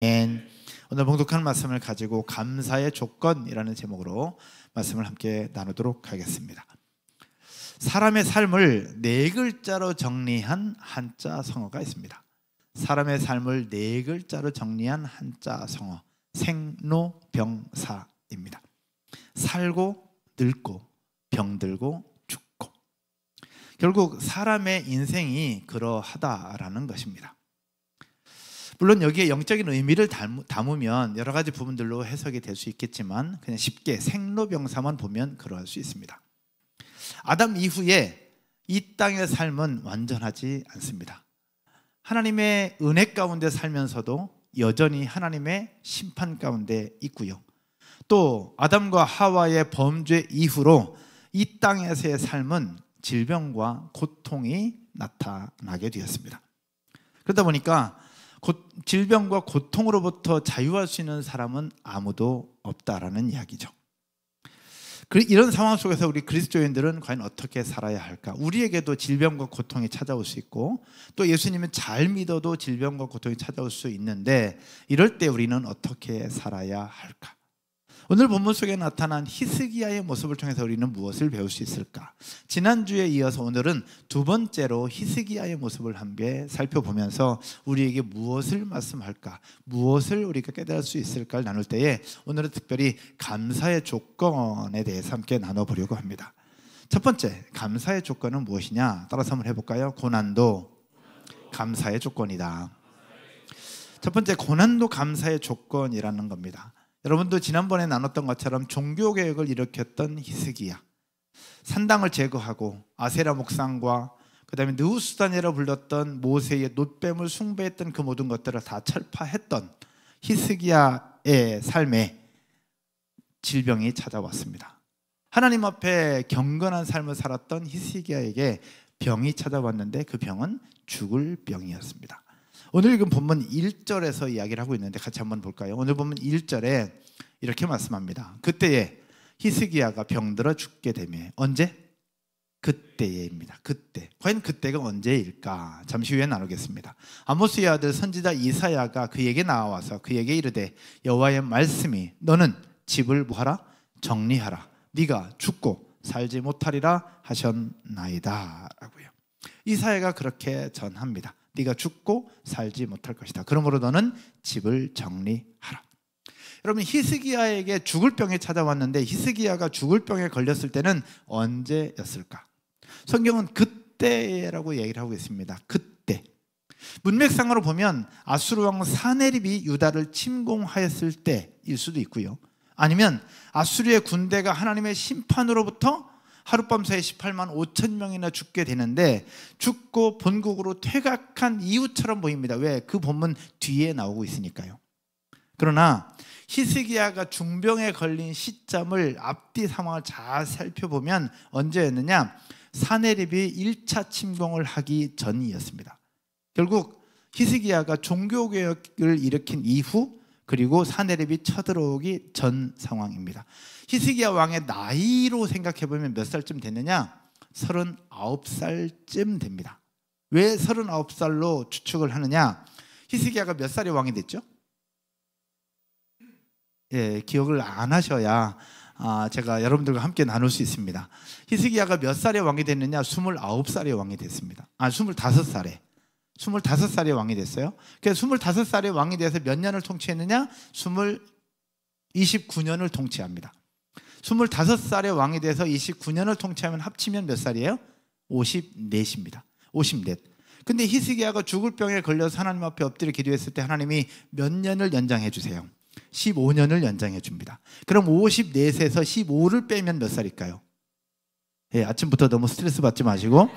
오늘 봉독하는 말씀을 가지고 감사의 조건이라는 제목으로 말씀을 함께 나누도록 하겠습니다. 사람의 삶을 네 글자로 정리한 한자 성어가 있습니다. 사람의 삶을 네 글자로 정리한 한자 성어, 생로병사입니다. 살고 늙고 병들고 죽고, 결국 사람의 인생이 그러하다라는 것입니다. 물론 여기에 영적인 의미를 담으면 여러 가지 부분들로 해석이 될 수 있겠지만 그냥 쉽게 생로병사만 보면 그러할 수 있습니다. 아담 이후에 이 땅의 삶은 완전하지 않습니다. 하나님의 은혜 가운데 살면서도 여전히 하나님의 심판 가운데 있고요. 또 아담과 하와의 범죄 이후로 이 땅에서의 삶은 질병과 고통이 나타나게 되었습니다. 그러다 보니까 질병과 고통으로부터 자유할 수 있는 사람은 아무도 없다라는 이야기죠. 이런 상황 속에서 우리 그리스도인들은 과연 어떻게 살아야 할까? 우리에게도 질병과 고통이 찾아올 수 있고, 또 예수님은 잘 믿어도 질병과 고통이 찾아올 수 있는데, 이럴 때 우리는 어떻게 살아야 할까? 오늘 본문 속에 나타난 히스기야의 모습을 통해서 우리는 무엇을 배울 수 있을까? 지난주에 이어서 오늘은 두 번째로 히스기야의 모습을 함께 살펴보면서 우리에게 무엇을 말씀할까? 무엇을 우리가 깨달을 수 있을까를 나눌 때에 오늘은 특별히 감사의 조건에 대해서 함께 나눠보려고 합니다. 첫 번째, 감사의 조건은 무엇이냐? 따라서 한번 해볼까요? 고난도 감사의 조건이다. 첫 번째, 고난도 감사의 조건이라는 겁니다. 여러분도 지난번에 나눴던 것처럼 종교개혁을 일으켰던 히스기야, 산당을 제거하고 아세라 목상과 그 다음에 느후수단이라 불렀던 모세의 놋뱀을 숭배했던 그 모든 것들을 다 철파했던 히스기야의 삶에 질병이 찾아왔습니다. 하나님 앞에 경건한 삶을 살았던 히스기야에게 병이 찾아왔는데 그 병은 죽을 병이었습니다. 오늘 읽은 본문 1절에서 이야기를 하고 있는데 같이 한번 볼까요? 오늘 본문 1절에 이렇게 말씀합니다. 그때에 히스기야가 병들어 죽게 되며, 언제? 그때에입니다. 그때. 과연 그때가 언제일까? 잠시 후에 나누겠습니다. 아모스의 아들 선지자 이사야가 그에게 나와서 그에게 이르되 여호와의 말씀이 너는 집을 뭐하라? 정리하라. 네가 죽고 살지 못하리라 하셨나이다 라고요. 이사야가 그렇게 전합니다. 네가 죽고 살지 못할 것이다. 그러므로 너는 집을 정리하라. 여러분, 히스기야에게 죽을 병이 찾아왔는데 히스기야가 죽을 병에 걸렸을 때는 언제였을까? 성경은 그때라고 얘기를 하고 있습니다. 그때. 문맥상으로 보면 아수르 왕 사네립이 유다를 침공하였을 때일 수도 있고요. 아니면 아수르의 군대가 하나님의 심판으로부터 하룻밤 사이에 18만 5천 명이나 죽게 되는데 죽고 본국으로 퇴각한 이후처럼 보입니다. 왜? 그 본문 뒤에 나오고 있으니까요. 그러나 히스기야가 중병에 걸린 시점을, 앞뒤 상황을 잘 살펴보면 언제였느냐? 사네립이 1차 침공을 하기 전이었습니다. 결국 히스기야가 종교개혁을 일으킨 이후, 그리고 사네립이 쳐들어오기 전 상황입니다. 히스기야 왕의 나이로 생각해보면 몇 살쯤 됐느냐? 39살쯤 됩니다. 왜 39살로 추측을 하느냐? 히스기야가 몇 살에 왕이 됐죠? 예, 기억을 안 하셔야 제가 여러분들과 함께 나눌 수 있습니다. 히스기야가 몇 살에 왕이 됐느냐? 29살에 왕이 됐습니다. 25살에. 25살에 왕이 됐어요. 그래서 25살에 왕이 돼서 몇 년을 통치했느냐? 29년을 통치합니다. 25살에 왕이 돼서 29년을 통치하면 합치면 몇 살이에요? 54입니다. 54. 근데 히스기야가 죽을 병에 걸려서 하나님 앞에 엎드려 기도했을 때 하나님이 몇 년을 연장해 주세요? 15년을 연장해 줍니다. 그럼 54세에서 15를 빼면 몇 살일까요? 예, 아침부터 너무 스트레스 받지 마시고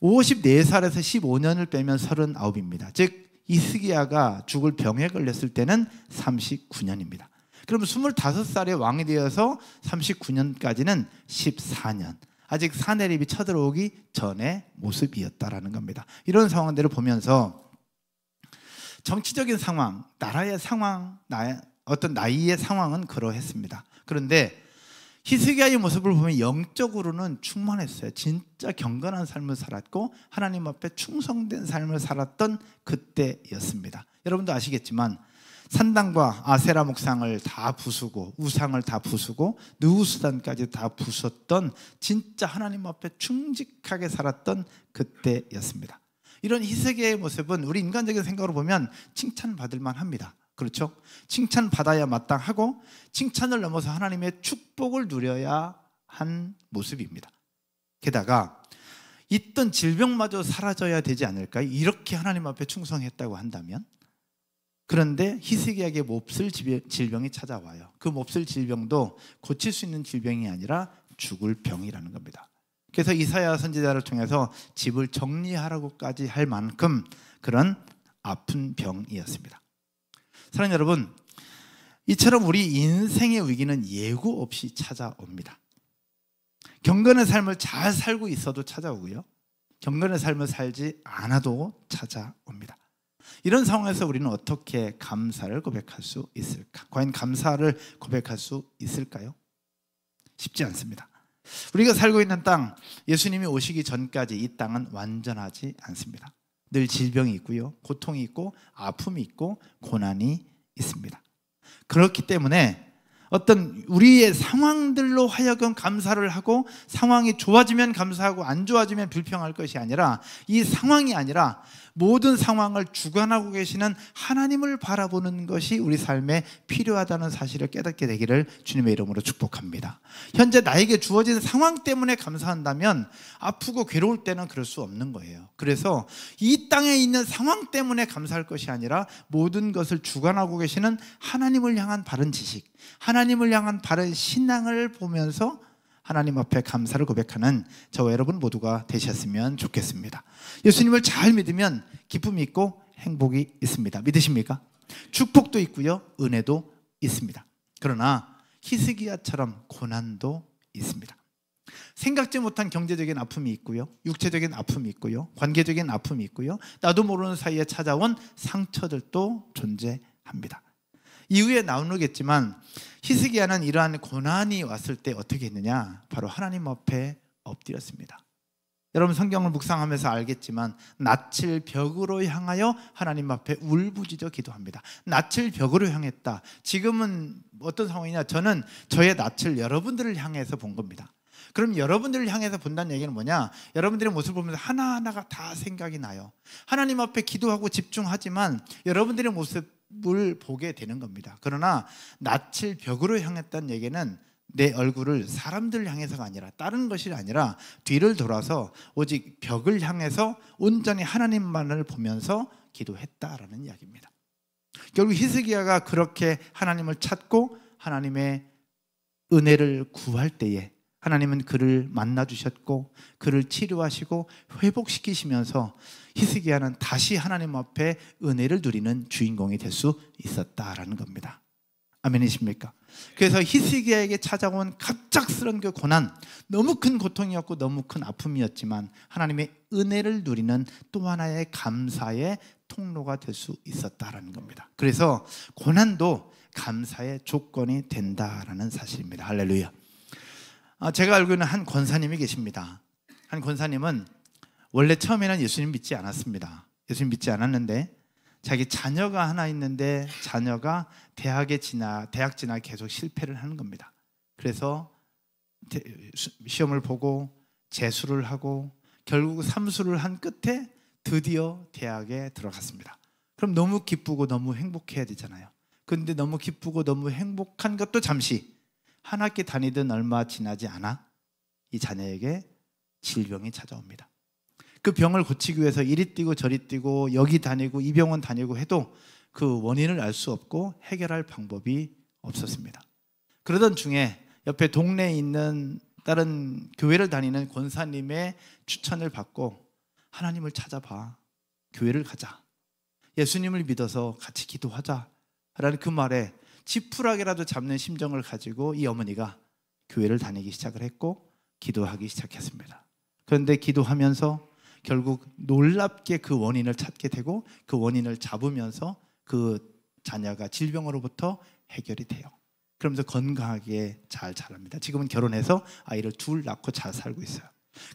54살에서 15년을 빼면 39입니다. 즉 히스기야가 죽을 병에 걸렸을 때는 39년입니다. 그럼 25살에 왕이 되어서 39년까지는 14년. 아직 사네립이 쳐들어오기 전의 모습이었다라는 겁니다. 이런 상황들을 보면서 정치적인 상황, 나라의 상황, 어떤 나이의 상황은 그러했습니다. 그런데 히스기야의 모습을 보면 영적으로는 충만했어요. 진짜 경건한 삶을 살았고 하나님 앞에 충성된 삶을 살았던 그때였습니다. 여러분도 아시겠지만 산당과 아세라 목상을 다 부수고 우상을 다 부수고 느우수단까지 다 부쉈던 진짜 하나님 앞에 충직하게 살았던 그때였습니다. 이런 히스기야의 모습은 우리 인간적인 생각으로 보면 칭찬받을 만합니다. 그렇죠? 칭찬받아야 마땅하고 칭찬을 넘어서 하나님의 축복을 누려야 한 모습입니다. 게다가 있던 질병마저 사라져야 되지 않을까요? 이렇게 하나님 앞에 충성했다고 한다면. 그런데 히스기야에게 몹쓸 질병이 찾아와요. 그 몹쓸 질병도 고칠 수 있는 질병이 아니라 죽을 병이라는 겁니다. 그래서 이사야 선지자를 통해서 집을 정리하라고까지 할 만큼 그런 아픈 병이었습니다. 사랑하는 여러분, 이처럼 우리 인생의 위기는 예고 없이 찾아옵니다. 경건의 삶을 잘 살고 있어도 찾아오고요, 경건의 삶을 살지 않아도 찾아옵니다. 이런 상황에서 우리는 어떻게 감사를 고백할 수 있을까? 과연 감사를 고백할 수 있을까요? 쉽지 않습니다. 우리가 살고 있는 땅, 예수님이 오시기 전까지 이 땅은 완전하지 않습니다. 늘 질병이 있고요, 고통이 있고 아픔이 있고 고난이 있습니다. 그렇기 때문에 어떤 우리의 상황들로 하여금 감사를 하고 상황이 좋아지면 감사하고 안 좋아지면 불평할 것이 아니라, 이 상황이 아니라 모든 상황을 주관하고 계시는 하나님을 바라보는 것이 우리 삶에 필요하다는 사실을 깨닫게 되기를 주님의 이름으로 축복합니다. 현재 나에게 주어진 상황 때문에 감사한다면 아프고 괴로울 때는 그럴 수 없는 거예요. 그래서 이 땅에 있는 상황 때문에 감사할 것이 아니라 모든 것을 주관하고 계시는 하나님을 향한 바른 지식, 하나님을 향한 바른 신앙을 보면서 하나님 앞에 감사를 고백하는 저와 여러분 모두가 되셨으면 좋겠습니다. 예수님을 잘 믿으면 기쁨이 있고 행복이 있습니다. 믿으십니까? 축복도 있고요, 은혜도 있습니다. 그러나 히스기야처럼 고난도 있습니다. 생각지 못한 경제적인 아픔이 있고요, 육체적인 아픔이 있고요, 관계적인 아픔이 있고요, 나도 모르는 사이에 찾아온 상처들도 존재합니다. 이후에 나누겠지만 히스기야는 이러한 고난이 왔을 때 어떻게 했느냐? 바로 하나님 앞에 엎드렸습니다. 여러분 성경을 묵상하면서 알겠지만 낯을 벽으로 향하여 하나님 앞에 울부짖어 기도합니다. 낯을 벽으로 향했다. 지금은 어떤 상황이냐? 저는 저의 낯을 여러분들을 향해서 본 겁니다. 그럼 여러분들을 향해서 본다는 얘기는 뭐냐? 여러분들의 모습을 보면서 하나하나가 다 생각이 나요. 하나님 앞에 기도하고 집중하지만 여러분들의 모습을 보게 되는 겁니다. 그러나 낯을 벽으로 향했다는 얘기는 내 얼굴을 사람들 향해서가 아니라, 다른 것이 아니라 뒤를 돌아서 오직 벽을 향해서 온전히 하나님만을 보면서 기도했다라는 이야기입니다. 결국 히스기야가 그렇게 하나님을 찾고 하나님의 은혜를 구할 때에 하나님은 그를 만나주셨고 그를 치료하시고 회복시키시면서 히스기야는 다시 하나님 앞에 은혜를 누리는 주인공이 될 수 있었다라는 겁니다. 아멘이십니까? 그래서 히스기야에게 찾아온 갑작스런 그 고난, 너무 큰 고통이었고 너무 큰 아픔이었지만 하나님의 은혜를 누리는 또 하나의 감사의 통로가 될 수 있었다라는 겁니다. 그래서 고난도 감사의 조건이 된다라는 사실입니다. 할렐루야. 제가 알고 있는 한 권사님이 계십니다. 한 권사님은 원래 처음에는 예수님 믿지 않았습니다. 예수님 믿지 않았는데 자기 자녀가 하나 있는데 자녀가 대학 진학 계속 실패를 하는 겁니다. 그래서 시험을 보고 재수를 하고 결국 삼수를 한 끝에 드디어 대학에 들어갔습니다. 그럼 너무 기쁘고 너무 행복해야 되잖아요. 그런데 너무 기쁘고 너무 행복한 것도 잠시, 한 학기 다니던 얼마 지나지 않아 이 자녀에게 질병이 찾아옵니다. 그 병을 고치기 위해서 이리 뛰고 저리 뛰고 여기 다니고 이 병원 다니고 해도 그 원인을 알 수 없고 해결할 방법이 없었습니다. 그러던 중에 옆에 동네에 있는 다른 교회를 다니는 권사님의 추천을 받고 하나님을 찾아봐, 교회를 가자, 예수님을 믿어서 같이 기도하자 라는 그 말에 지푸라기라도 잡는 심정을 가지고 이 어머니가 교회를 다니기 시작을 했고 기도하기 시작했습니다. 그런데 기도하면서 결국 놀랍게 그 원인을 찾게 되고 그 원인을 잡으면서 그 자녀가 질병으로부터 해결이 돼요. 그러면서 건강하게 잘 자랍니다. 지금은 결혼해서 아이를 둘 낳고 잘 살고 있어요.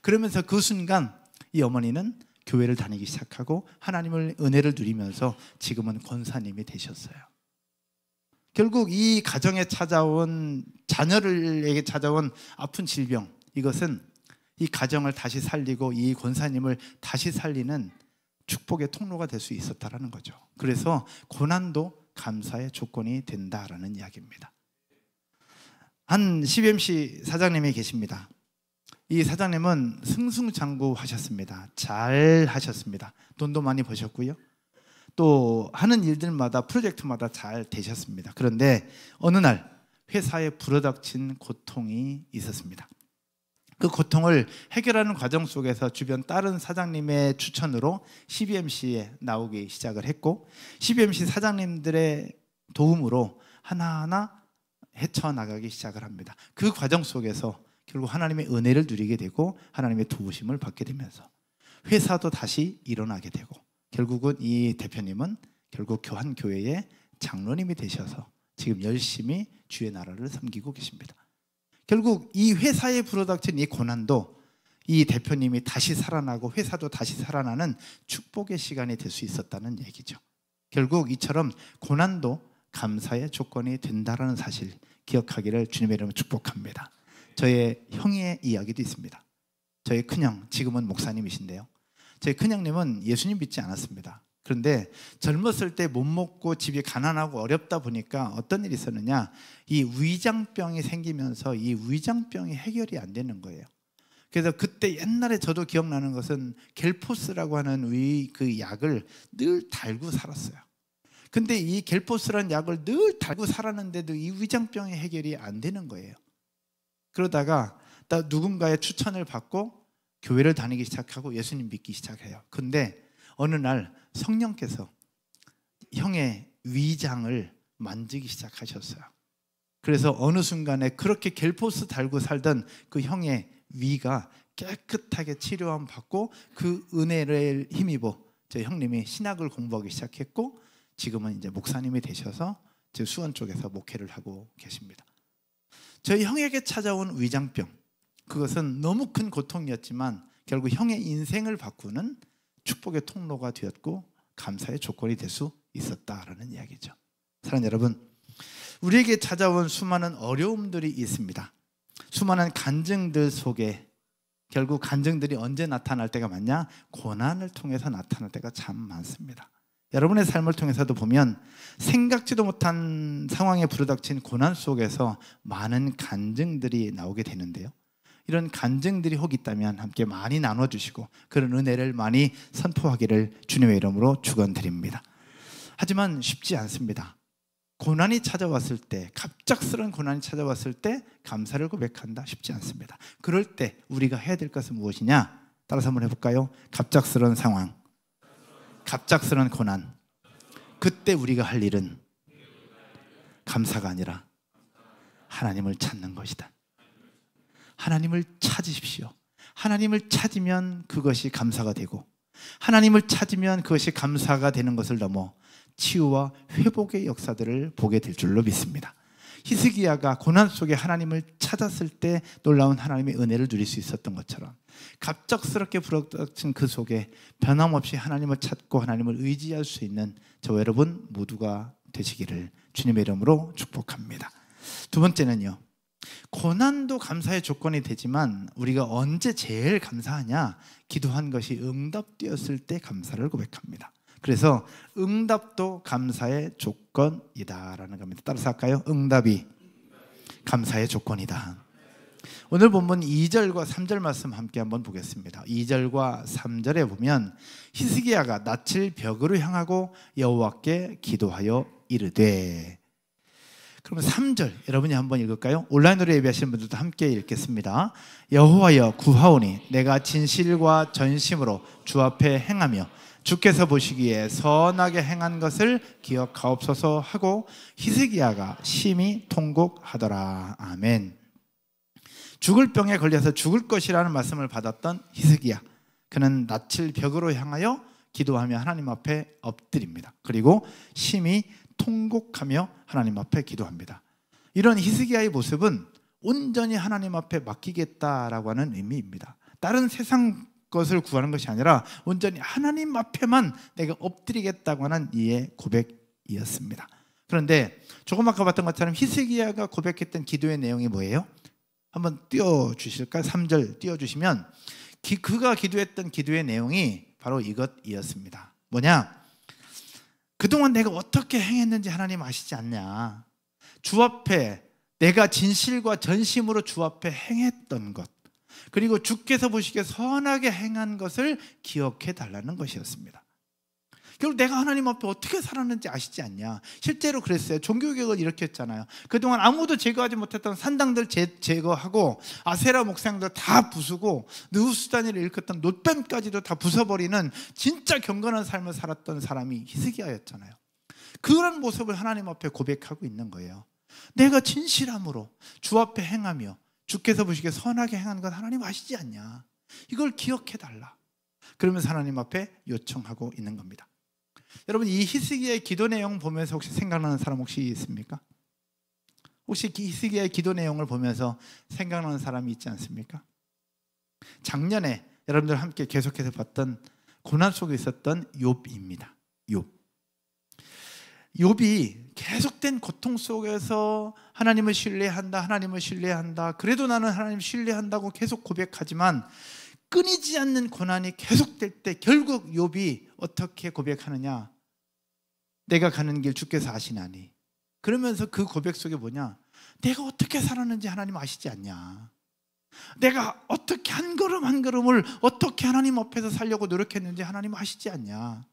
그러면서 그 순간 이 어머니는 교회를 다니기 시작하고 하나님을 은혜를 누리면서 지금은 권사님이 되셨어요. 결국 이 가정에 찾아온 자녀들에게 찾아온 아픈 질병, 이것은 이 가정을 다시 살리고 이 권사님을 다시 살리는 축복의 통로가 될 수 있었다라는 거죠. 그래서 고난도 감사의 조건이 된다라는 이야기입니다. 한 CBMC 사장님이 계십니다. 이 사장님은 승승장구하셨습니다. 잘 하셨습니다. 돈도 많이 버셨고요. 또 하는 일들마다 프로젝트마다 잘 되셨습니다. 그런데 어느 날 회사에 불어닥친 고통이 있었습니다. 그 고통을 해결하는 과정 속에서 주변 다른 사장님의 추천으로 CBMC에 나오기 시작을 했고, CBMC 사장님들의 도움으로 하나하나 헤쳐나가기 시작을 합니다. 그 과정 속에서 결국 하나님의 은혜를 누리게 되고 하나님의 도우심을 받게 되면서 회사도 다시 일어나게 되고, 결국은 이 대표님은 결국 교한교회의 장로님이 되셔서 지금 열심히 주의 나라를 섬기고 계십니다. 결국 이 회사에 불어닥친 이 고난도 이 대표님이 다시 살아나고 회사도 다시 살아나는 축복의 시간이 될 수 있었다는 얘기죠. 결국 이처럼 고난도 감사의 조건이 된다는 사실 기억하기를 주님의 이름으로 축복합니다. 저의 형의 이야기도 있습니다. 저의 큰형, 지금은 목사님이신데요, 저희 큰형님은 예수님 믿지 않았습니다. 그런데 젊었을 때 못 먹고 집이 가난하고 어렵다 보니까 어떤 일이 있었느냐, 이 위장병이 생기면서 이 위장병이 해결이 안 되는 거예요. 그래서 그때 옛날에 저도 기억나는 것은 겔포스라고 하는 그 약을 늘 달고 살았어요. 근데 이 겔포스라는 약을 늘 달고 살았는데도 이 위장병이 해결이 안 되는 거예요. 그러다가 누군가의 추천을 받고 교회를 다니기 시작하고 예수님 믿기 시작해요. 근데 어느 날 성령께서 형의 위장을 만지기 시작하셨어요. 그래서 어느 순간에 그렇게 겔포스 달고 살던 그 형의 위가 깨끗하게 치료함 받고 그 은혜를 힘입어 제 형님이 신학을 공부하기 시작했고, 지금은 이제 목사님이 되셔서 제 수원 쪽에서 목회를 하고 계십니다. 저희 형에게 찾아온 위장병, 그것은 너무 큰 고통이었지만 결국 형의 인생을 바꾸는 축복의 통로가 되었고 감사의 조건이 될 수 있었다라는 이야기죠. 사랑하는 여러분, 우리에게 찾아온 수많은 어려움들이 있습니다. 수많은 간증들 속에 결국 간증들이 언제 나타날 때가 많냐? 고난을 통해서 나타날 때가 참 많습니다. 여러분의 삶을 통해서도 보면 생각지도 못한 상황에 부르닥친 고난 속에서 많은 간증들이 나오게 되는데요, 이런 간증들이 혹 있다면 함께 많이 나눠주시고 그런 은혜를 많이 선포하기를 주님의 이름으로 축원드립니다. 하지만 쉽지 않습니다. 고난이 찾아왔을 때, 갑작스러운 고난이 찾아왔을 때 감사를 고백한다, 쉽지 않습니다. 그럴 때 우리가 해야 될 것은 무엇이냐? 따라서 한번 해볼까요? 갑작스러운 상황, 갑작스러운 고난, 그때 우리가 할 일은 감사가 아니라 하나님을 찾는 것이다. 하나님을 찾으십시오. 하나님을 찾으면 그것이 감사가 되고, 하나님을 찾으면 그것이 감사가 되는 것을 넘어 치유와 회복의 역사들을 보게 될 줄로 믿습니다. 히스기야가 고난 속에 하나님을 찾았을 때 놀라운 하나님의 은혜를 누릴 수 있었던 것처럼 갑작스럽게 불어닥친 그 속에 변함없이 하나님을 찾고 하나님을 의지할 수 있는 저와 여러분 모두가 되시기를 주님의 이름으로 축복합니다. 두 번째는요, 고난도 감사의 조건이 되지만 우리가 언제 제일 감사하냐? 기도한 것이 응답되었을 때 감사를 고백합니다. 그래서 응답도 감사의 조건이다라는 겁니다. 따라서 할까요? 응답이 감사의 조건이다. 오늘 본문 2절과 3절 말씀 함께 한번 보겠습니다. 2절과 3절에 보면 히스기야가 낯을 벽으로 향하고 여호와께 기도하여 이르되, 그러면 3절 여러분이 한번 읽을까요? 온라인으로 예배하시는 분들도 함께 읽겠습니다. 여호와여 구하오니 내가 진실과 전심으로 주 앞에 행하며 주께서 보시기에 선하게 행한 것을 기억하옵소서 하고 히스기야가 심히 통곡하더라. 아멘. 죽을 병에 걸려서 죽을 것이라는 말씀을 받았던 히스기야, 그는 낯을 벽으로 향하여 기도하며 하나님 앞에 엎드립니다. 그리고 심히 통곡하며 하나님 앞에 기도합니다. 이런 히스기야의 모습은 온전히 하나님 앞에 맡기겠다라고 하는 의미입니다. 다른 세상 것을 구하는 것이 아니라 온전히 하나님 앞에만 내가 엎드리겠다고 하는 이의 고백이었습니다. 그런데 조금 아까 봤던 것처럼 히스기야가 고백했던 기도의 내용이 뭐예요? 한번 띄워주실까요? 3절 띄워주시면 그가 기도했던 기도의 내용이 바로 이것이었습니다. 뭐냐? 그동안 내가 어떻게 행했는지 하나님 아시지 않냐? 주 앞에 내가 진실과 전심으로 주 앞에 행했던 것, 그리고 주께서 보시기에 선하게 행한 것을 기억해 달라는 것이었습니다. 결국 내가 하나님 앞에 어떻게 살았는지 아시지 않냐? 실제로 그랬어요. 종교개혁을 이렇게 했잖아요. 그동안 아무도 제거하지 못했던 산당들 제거하고 아세라 목상들 다 부수고 느후수단위를 일컫던 놋뱀까지도 다 부숴버리는 진짜 경건한 삶을 살았던 사람이 히스기야였잖아요. 그런 모습을 하나님 앞에 고백하고 있는 거예요. 내가 진실함으로 주 앞에 행하며 주께서 보시기에 선하게 행한 것 하나님 아시지 않냐? 이걸 기억해달라. 그러면서 하나님 앞에 요청하고 있는 겁니다. 여러분, 이 히스기야의 기도 내용 보면서 혹시 생각나는 사람 혹시 있습니까? 혹시 히스기야의 기도 내용을 보면서 생각나는 사람이 있지 않습니까? 작년에 여러분들 함께 계속해서 봤던 고난 속에 있었던 욥입니다. 욥이 계속된 고통 속에서 하나님을 신뢰한다, 하나님을 신뢰한다. 그래도 나는 하나님 신뢰한다고 계속 고백하지만 끊이지 않는 고난이 계속될 때 결국 욥이 어떻게 고백하느냐? 내가 가는 길 주께서 아시나니. 그러면서 그 고백 속에 뭐냐? 내가 어떻게 살았는지 하나님 아시지 않냐? 내가 어떻게 한 걸음 한 걸음을 어떻게 하나님 앞에서 살려고 노력했는지 하나님 아시지 않냐?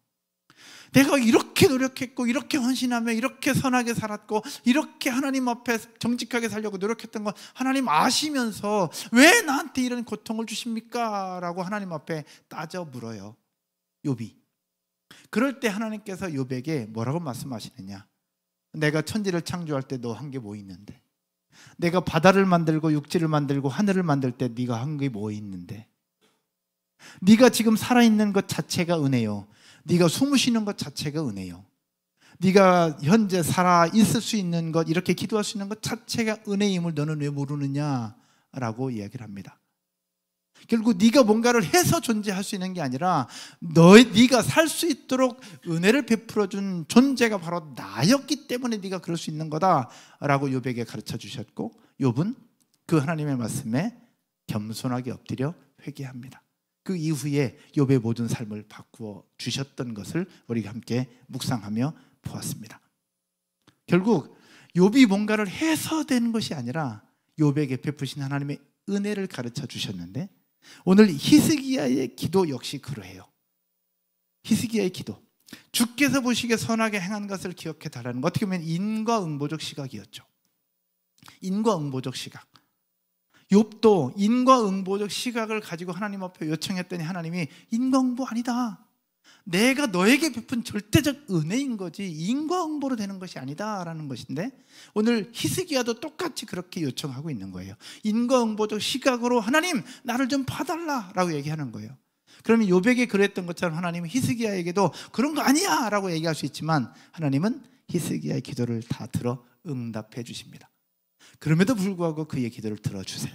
내가 이렇게 노력했고 이렇게 헌신하며 이렇게 선하게 살았고 이렇게 하나님 앞에 정직하게 살려고 노력했던 거 하나님 아시면서 왜 나한테 이런 고통을 주십니까? 라고 하나님 앞에 따져 물어요, 욥이. 그럴 때 하나님께서 욥에게 뭐라고 말씀하시느냐? 내가 천지를 창조할 때 너 한 게 뭐 있는데? 내가 바다를 만들고 육지를 만들고 하늘을 만들 때 네가 한 게 뭐 있는데? 네가 지금 살아있는 것 자체가 은혜요, 네가 숨을 쉬는 것 자체가 은혜요, 네가 현재 살아 있을 수 있는 것, 이렇게 기도할 수 있는 것 자체가 은혜임을 너는 왜 모르느냐라고 이야기를 합니다. 결국 네가 뭔가를 해서 존재할 수 있는 게 아니라 네가 살 수 있도록 은혜를 베풀어준 존재가 바로 나였기 때문에 네가 그럴 수 있는 거다라고 욥에게 가르쳐 주셨고, 욥은 그 하나님의 말씀에 겸손하게 엎드려 회개합니다. 그 이후에 욥의 모든 삶을 바꾸어 주셨던 것을 우리가 함께 묵상하며 보았습니다. 결국 욥이 뭔가를 해서 되는 것이 아니라 욥에게 베푸신 하나님의 은혜를 가르쳐 주셨는데, 오늘 히스기야의 기도 역시 그러해요. 히스기야의 기도, 주께서 보시기에 선하게 행한 것을 기억해 달라는 것, 어떻게 보면 인과응보적 시각이었죠. 인과응보적 시각. 욥도 인과응보적 시각을 가지고 하나님 앞에 요청했더니 하나님이 인과응보 아니다, 내가 너에게 베푼 절대적 은혜인 거지 인과응보로 되는 것이 아니다라는 것인데, 오늘 히스기야도 똑같이 그렇게 요청하고 있는 거예요. 인과응보적 시각으로 하나님 나를 좀 봐달라라고 얘기하는 거예요. 그러면 욥에게 그랬던 것처럼 하나님은 히스기야에게도 그런 거 아니야 라고 얘기할 수 있지만, 하나님은 히스기야의 기도를 다 들어 응답해 주십니다. 그럼에도 불구하고 그의 기도를 들어주세요.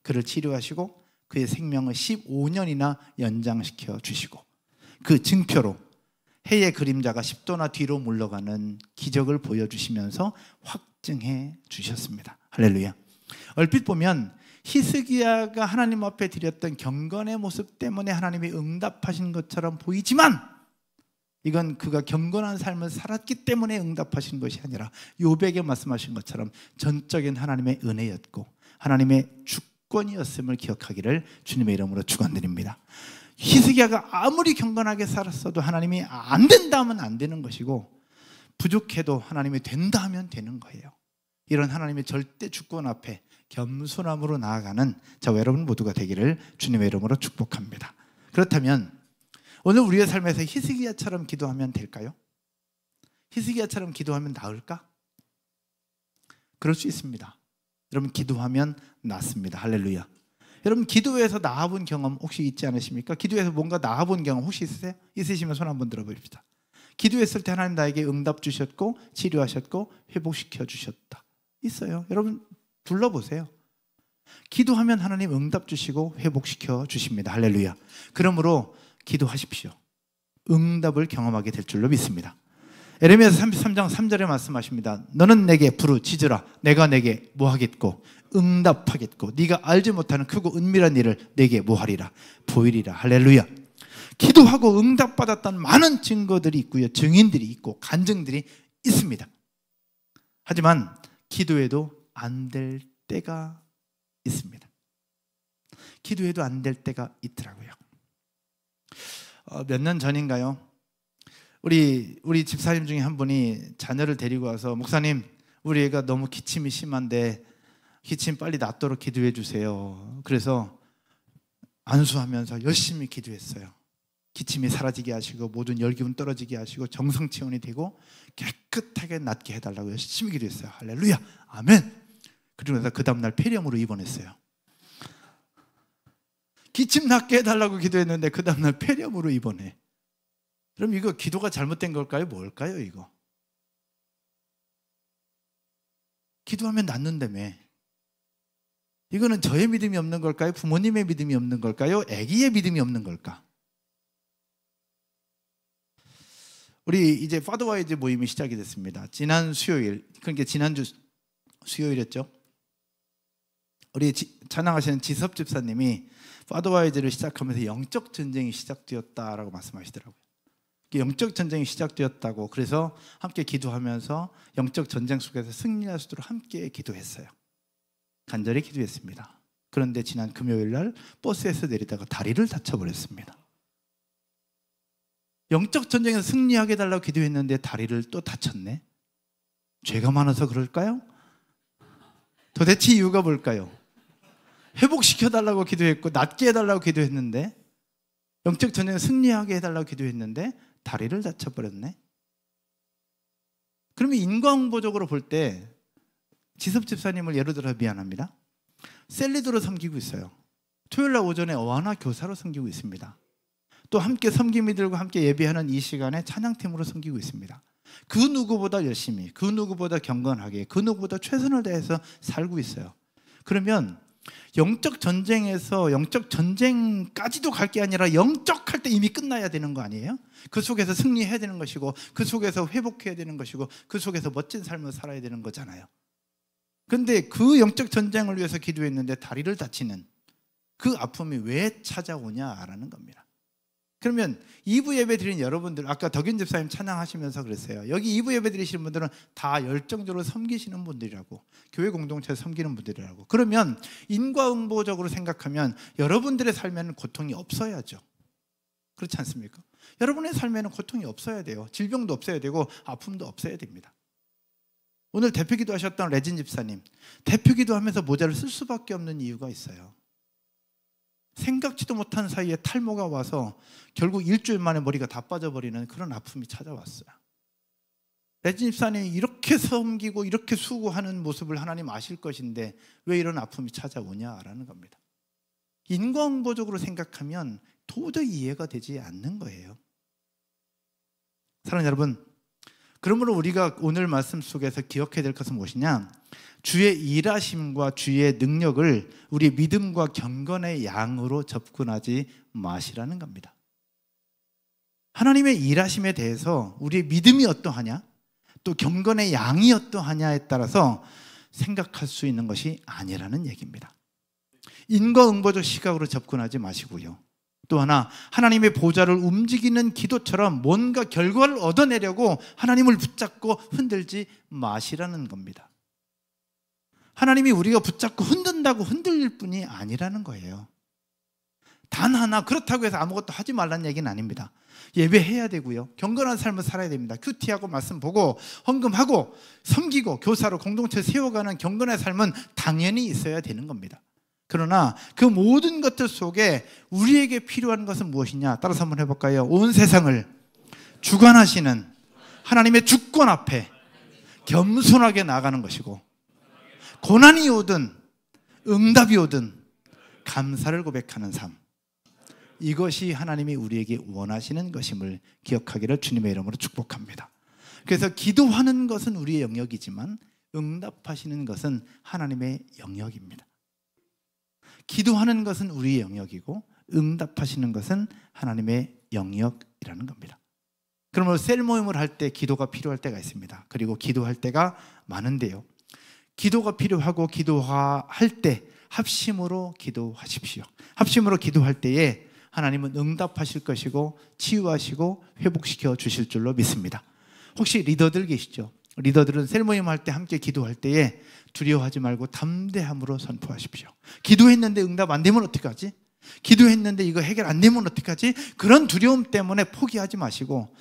그를 치료하시고 그의 생명을 15년이나 연장시켜 주시고, 그 증표로 해의 그림자가 10도나 뒤로 물러가는 기적을 보여주시면서 확증해 주셨습니다. 할렐루야. 얼핏 보면 히스기야가 하나님 앞에 드렸던 경건의 모습 때문에 하나님이 응답하신 것처럼 보이지만, 이건 그가 경건한 삶을 살았기 때문에 응답하신 것이 아니라 욥에게 말씀하신 것처럼 전적인 하나님의 은혜였고 하나님의 주권이었음을 기억하기를 주님의 이름으로 축원드립니다. 히스기야가 아무리 경건하게 살았어도 하나님이 안 된다 하면 안 되는 것이고, 부족해도 하나님이 된다 하면 되는 거예요. 이런 하나님의 절대 주권 앞에 겸손함으로 나아가는 저와 여러분 모두가 되기를 주님의 이름으로 축복합니다. 그렇다면 오늘 우리의 삶에서 히스기야처럼 기도하면 될까요? 히스기야처럼 기도하면 나을까? 그럴 수 있습니다. 여러분, 기도하면 낫습니다. 할렐루야. 여러분, 기도에서 나아본 경험 혹시 있지 않으십니까? 기도에서 뭔가 나아본 경험 혹시 있으세요? 있으시면 손 한번 들어봅시다. 기도했을 때 하나님 나에게 응답 주셨고 치료하셨고 회복시켜 주셨다. 있어요. 여러분 둘러보세요. 기도하면 하나님 응답 주시고 회복시켜 주십니다. 할렐루야. 그러므로 기도하십시오. 응답을 경험하게 될 줄로 믿습니다. 에레미야서 33장 3절에 말씀하십니다. 너는 내게 부르짖으라. 내가 내게 뭐하겠고 응답하겠고 네가 알지 못하는 크고 은밀한 일을 내게 뭐하리라 보이리라. 할렐루야. 기도하고 응답받았던 많은 증거들이 있고요, 증인들이 있고 간증들이 있습니다. 하지만 기도해도 안 될 때가 있습니다. 기도해도 안 될 때가 있더라고요. 몇 년 전인가요? 우리 집사님 중에 한 분이 자녀를 데리고 와서, 목사님, 우리 애가 너무 기침이 심한데 기침 빨리 낫도록 기도해 주세요. 그래서 안수하면서 열심히 기도했어요. 기침이 사라지게 하시고 모든 열기운 떨어지게 하시고 정성 체온이 되고 깨끗하게 낫게 해달라고 열심히 기도했어요. 할렐루야, 아멘. 그리고 나서 그 다음날 폐렴으로 입원했어요. 기침 낫게 해달라고 기도했는데 그 다음날 폐렴으로 입원해. 그럼 이거 기도가 잘못된 걸까요? 뭘까요 이거? 기도하면 낫는다며. 이거는 저의 믿음이 없는 걸까요? 부모님의 믿음이 없는 걸까요? 아기의 믿음이 없는 걸까? 우리 이제 파더와이즈 모임이 시작이 됐습니다. 지난 수요일, 그러니까 지난주 수요일이었죠. 우리 찬양하시는 지섭 집사님이 파더와이즈를 시작하면서 영적 전쟁이 시작되었다라고 말씀하시더라고요. 영적 전쟁이 시작되었다고, 그래서 함께 기도하면서 영적 전쟁 속에서 승리할 수 있도록 함께 기도했어요. 간절히 기도했습니다. 그런데 지난 금요일 날 버스에서 내리다가 다리를 다쳐버렸습니다. 영적 전쟁에서 승리하게 해달라고 기도했는데 다리를 또 다쳤네. 죄가 많아서 그럴까요? 도대체 이유가 뭘까요? 회복시켜달라고 기도했고 낫게 해달라고 기도했는데, 영적 전쟁에서 승리하게 해달라고 기도했는데 다리를 다쳐버렸네. 그러면 인과응보적으로 볼 때 지섭 집사님을 예를 들어 미안합니다. 셀리드로 섬기고 있어요. 토요일날 오전에 어하나 교사로 섬기고 있습니다. 또 함께 섬김이들과 함께 예배하는 이 시간에 찬양팀으로 섬기고 있습니다. 그 누구보다 열심히, 그 누구보다 경건하게, 그 누구보다 최선을 다해서 살고 있어요. 그러면 영적 전쟁에서 영적 전쟁까지도 갈 게 아니라 영적할 때 이미 끝나야 되는 거 아니에요? 그 속에서 승리해야 되는 것이고, 그 속에서 회복해야 되는 것이고, 그 속에서 멋진 삶을 살아야 되는 거잖아요. 그런데 그 영적 전쟁을 위해서 기도했는데 다리를 다치는 그 아픔이 왜 찾아오냐라는 겁니다. 그러면 2부 예배 드린 여러분들, 아까 덕윤 집사님 찬양하시면서 그랬어요. 여기 2부 예배 드리시는 분들은 다 열정적으로 섬기시는 분들이라고, 교회 공동체에서 섬기는 분들이라고. 그러면 인과응보적으로 생각하면 여러분들의 삶에는 고통이 없어야죠. 그렇지 않습니까? 여러분의 삶에는 고통이 없어야 돼요. 질병도 없어야 되고 아픔도 없어야 됩니다. 오늘 대표기도 하셨던 레진 집사님, 대표기도 하면서 모자를 쓸 수밖에 없는 이유가 있어요. 생각지도 못한 사이에 탈모가 와서 결국 일주일 만에 머리가 다 빠져버리는 그런 아픔이 찾아왔어요. 레진 집사님이 이렇게 섬기고 이렇게 수고하는 모습을 하나님 아실 것인데 왜 이런 아픔이 찾아오냐라는 겁니다. 인과응보적으로 생각하면 도저히 이해가 되지 않는 거예요. 사랑하는 여러분, 그러므로 우리가 오늘 말씀 속에서 기억해야 될 것은 무엇이냐? 주의 일하심과 주의 능력을 우리 믿음과 경건의 양으로 접근하지 마시라는 겁니다. 하나님의 일하심에 대해서 우리의 믿음이 어떠하냐, 또 경건의 양이 어떠하냐에 따라서 생각할 수 있는 것이 아니라는 얘기입니다. 인과응보적 시각으로 접근하지 마시고요. 또 하나, 하나님의 보좌를 움직이는 기도처럼 뭔가 결과를 얻어내려고 하나님을 붙잡고 흔들지 마시라는 겁니다. 하나님이 우리가 붙잡고 흔든다고 흔들릴 뿐이 아니라는 거예요. 단 하나, 그렇다고 해서 아무것도 하지 말라는 얘기는 아닙니다. 예배해야 되고요, 경건한 삶을 살아야 됩니다. 큐티하고 말씀 보고 헌금하고 섬기고 교사로 공동체 세워가는 경건의 삶은 당연히 있어야 되는 겁니다. 그러나 그 모든 것들 속에 우리에게 필요한 것은 무엇이냐? 따라서 한번 해볼까요? 온 세상을 주관하시는 하나님의 주권 앞에 겸손하게 나아가는 것이고, 고난이 오든 응답이 오든 감사를 고백하는 삶, 이것이 하나님이 우리에게 원하시는 것임을 기억하기를 주님의 이름으로 축복합니다. 그래서 기도하는 것은 우리의 영역이지만 응답하시는 것은 하나님의 영역입니다. 기도하는 것은 우리의 영역이고 응답하시는 것은 하나님의 영역이라는 겁니다. 그러면 셀 모임을 할 때 기도가 필요할 때가 있습니다. 그리고 기도할 때가 많은데요, 기도가 필요하고 기도할 때 합심으로 기도하십시오. 합심으로 기도할 때에 하나님은 응답하실 것이고 치유하시고 회복시켜 주실 줄로 믿습니다. 혹시 리더들 계시죠? 리더들은 셀 모임 할 때 함께 기도할 때에 두려워하지 말고 담대함으로 선포하십시오. 기도했는데 응답 안 되면 어떡하지? 기도했는데 이거 해결 안 되면 어떡하지? 그런 두려움 때문에 포기하지 마시고,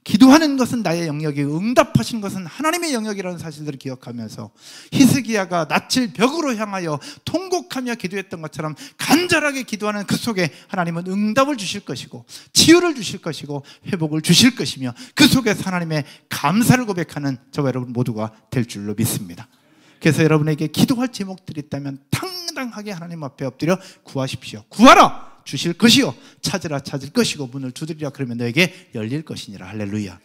기도하는 것은 나의 영역이고 응답하신 것은 하나님의 영역이라는 사실들을 기억하면서 히스기야가 낯을 벽으로 향하여 통곡하며 기도했던 것처럼 간절하게 기도하는 그 속에 하나님은 응답을 주실 것이고 치유를 주실 것이고 회복을 주실 것이며, 그 속에서 하나님의 감사를 고백하는 저와 여러분 모두가 될 줄로 믿습니다. 그래서 여러분에게 기도할 제목들이 있다면 당당하게 하나님 앞에 엎드려 구하십시오. 구하라! 주실 것이요, 찾으라 찾을 것이고 문을 두드리라 그러면 너에게 열릴 것이니라. 할렐루야.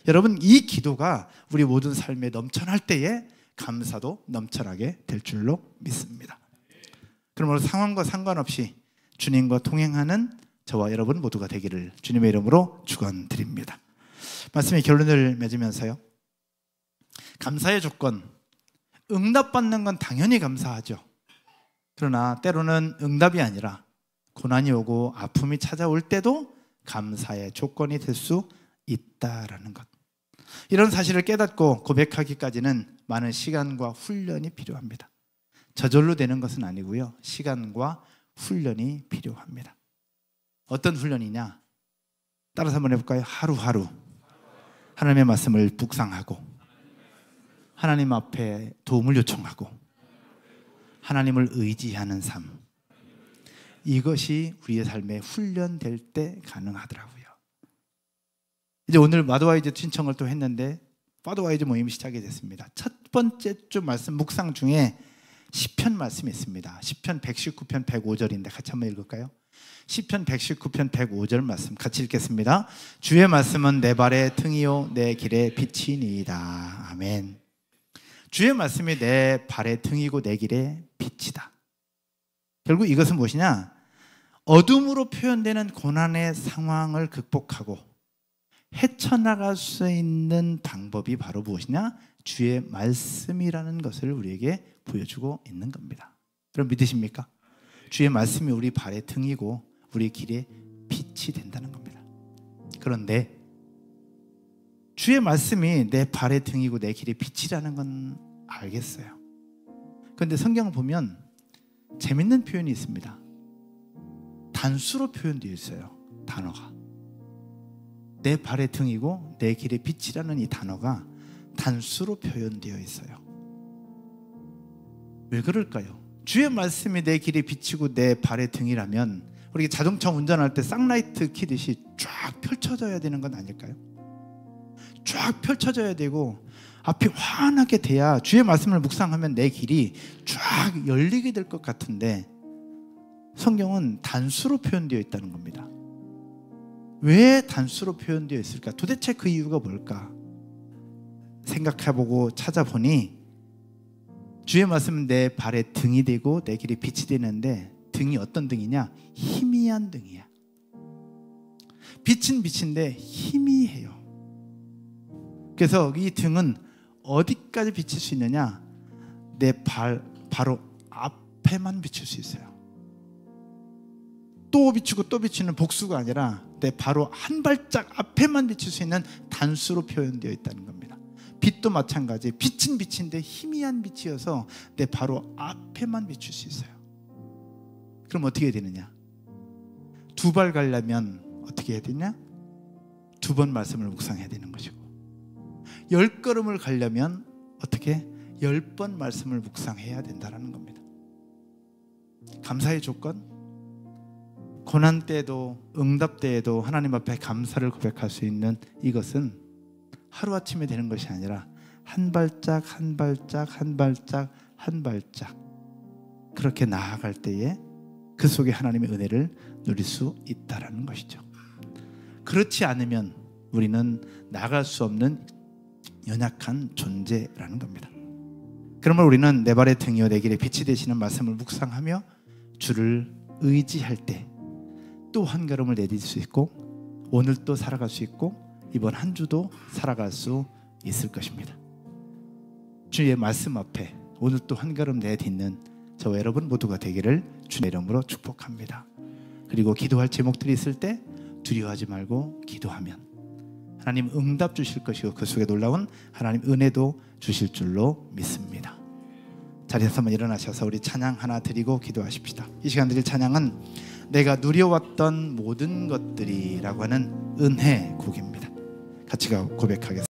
여러분, 이 기도가 우리 모든 삶에 넘쳐날 때에 감사도 넘쳐나게 될 줄로 믿습니다. 그러므로 상황과 상관없이 주님과 동행하는 저와 여러분 모두가 되기를 주님의 이름으로 축원드립니다. 말씀의 결론을 맺으면서요, 감사의 조건, 응답받는 건 당연히 감사하죠. 그러나 때로는 응답이 아니라 고난이 오고 아픔이 찾아올 때도 감사의 조건이 될 수 있다라는 것, 이런 사실을 깨닫고 고백하기까지는 많은 시간과 훈련이 필요합니다. 저절로 되는 것은 아니고요, 시간과 훈련이 필요합니다. 어떤 훈련이냐? 따라서 한번 해볼까요? 하루하루 하나님의 말씀을 묵상하고 하나님 앞에 도움을 요청하고 하나님을 의지하는 삶, 이것이 우리의 삶에 훈련될 때 가능하더라고요. 이제 오늘 마도와이즈 신청을 또 했는데 마도와이즈 모임이 시작이 됐습니다. 첫 번째 주 말씀 묵상 중에 시편 말씀이 있습니다. 시편 119편 105절인데 같이 한번 읽을까요? 시편 119편 105절 말씀 같이 읽겠습니다. 주의 말씀은 내 발의 등이요 내 길의 빛이니이다. 아멘. 주의 말씀이 내 발의 등이고 내 길의 빛이다. 결국 이것은 무엇이냐? 어둠으로 표현되는 고난의 상황을 극복하고 헤쳐나갈 수 있는 방법이 바로 무엇이냐? 주의 말씀이라는 것을 우리에게 보여주고 있는 겁니다. 여러분 믿으십니까? 주의 말씀이 우리 발의 등이고 우리 길의 빛이 된다는 겁니다. 그런데 주의 말씀이 내 발의 등이고 내 길의 빛이라는 건 알겠어요. 그런데 성경을 보면 재밌는 표현이 있습니다. 단수로 표현되어 있어요. 단어가 내 발의 등이고 내 길의 빛이라는 이 단어가 단수로 표현되어 있어요. 왜 그럴까요? 주의 말씀이 내 길의 빛이고 내 발의 등이라면 우리 자동차 운전할 때 쌍라이트 키듯이 쫙 펼쳐져야 되는 건 아닐까요? 쫙 펼쳐져야 되고 앞이 환하게 돼야 주의 말씀을 묵상하면 내 길이 쫙 열리게 될 것 같은데 성경은 단수로 표현되어 있다는 겁니다. 왜 단수로 표현되어 있을까? 도대체 그 이유가 뭘까? 생각해보고 찾아보니 주의 말씀은 내 발의 등이 되고 내 길이 빛이 되는데 등이 어떤 등이냐? 희미한 등이야. 빛은 빛인데 희미해요. 그래서 이 등은 어디까지 비칠 수 있느냐? 내 바로 앞에만 비칠 수 있어요. 또 비추고 또 비추는 복수가 아니라 내 바로 한 발짝 앞에만 비칠 수 있는 단수로 표현되어 있다는 겁니다. 빛도 마찬가지. 빛은 빛인데 희미한 빛이어서 내 바로 앞에만 비칠 수 있어요. 그럼 어떻게 해야 되느냐? 2발 가려면 어떻게 해야 되냐? 2번 말씀을 묵상해야 되는 것이고 10걸음을 가려면 어떻게? 10번 말씀을 묵상해야 된다는 겁니다. 감사의 조건, 고난 때에도 응답 때에도 하나님 앞에 감사를 고백할 수 있는 이것은 하루아침에 되는 것이 아니라 한 발짝 한 발짝 한 발짝 한 발짝 그렇게 나아갈 때에 그 속에 하나님의 은혜를 누릴 수 있다는 것이죠. 그렇지 않으면 우리는 나갈 수 없는 연약한 존재라는 겁니다. 그러면 우리는 내 발의 등이요 내 길의 빛이 되시는 말씀을 묵상하며 주를 의지할 때 또 한 걸음을 내딜 수 있고 오늘 또 살아갈 수 있고 이번 한 주도 살아갈 수 있을 것입니다. 주의 말씀 앞에 오늘 또 한 걸음 내딛는 저와 여러분 모두가 되기를 주의 이름으로 축복합니다. 그리고 기도할 제목들이 있을 때 두려워하지 말고 기도하면 하나님 응답 주실 것이고 그 속에 놀라운 하나님 은혜도 주실 줄로 믿습니다. 자리에서 한번 일어나셔서 우리 찬양 하나 드리고 기도하십시다. 이 시간 드릴 찬양은 내가 누려왔던 모든 것들이라고 하는 은혜 곡입니다. 같이 고백하겠습니다.